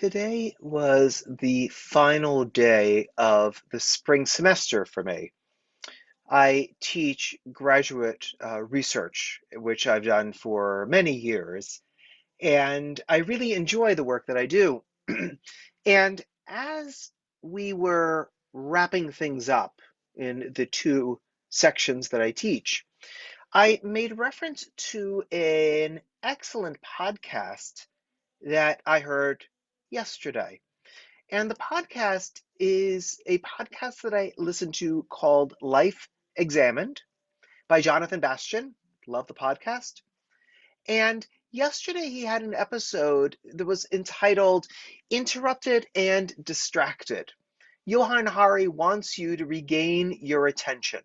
Today was the final day of the spring semester for me. I teach graduate research, which I've done for many years, and I really enjoy the work that I do. And as we were wrapping things up in the two sections that I teach, I made reference to an excellent podcast that I heard yesterday. And the podcast is a podcast that I listen to called Life Examined by Jonathan Bastian. Love the podcast. And yesterday he had an episode that was entitled Interrupted and Distracted. Johann Hari wants you to regain your attention.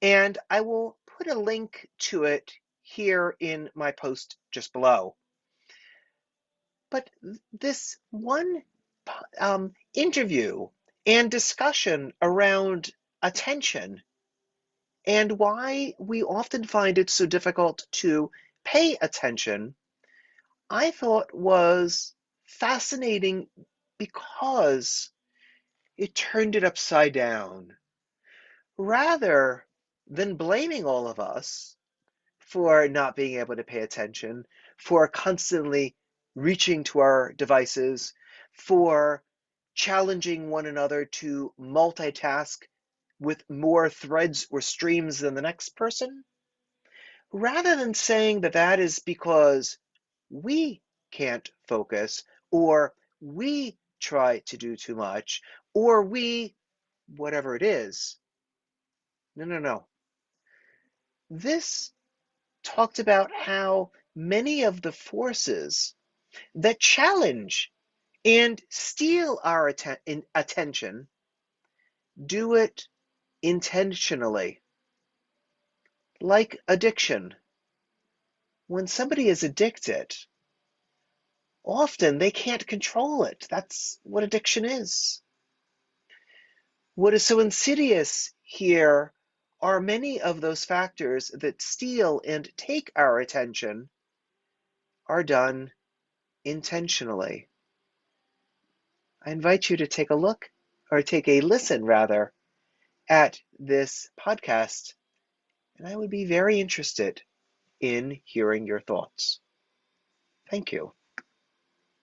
And I will put a link to it here in my post just below. But this one interview and discussion around attention and why we often find it so difficult to pay attention, I thought was fascinating because it turned it upside down. Rather than blaming all of us for not being able to pay attention, for constantly reaching to our devices, for challenging one another to multitask with more threads or streams than the next person, rather than saying that that is because we can't focus or we try to do too much or we, whatever it is. No, no, no. This talked about how many of the forces that challenge and steal our attention do it intentionally. Like addiction. When somebody is addicted, often they can't control it. That's what addiction is. What is so insidious here are many of those factors that steal and take our attention are done intentionally. I invite you to take a look, or take a listen rather, at this podcast, and I would be very interested in hearing your thoughts. Thank you.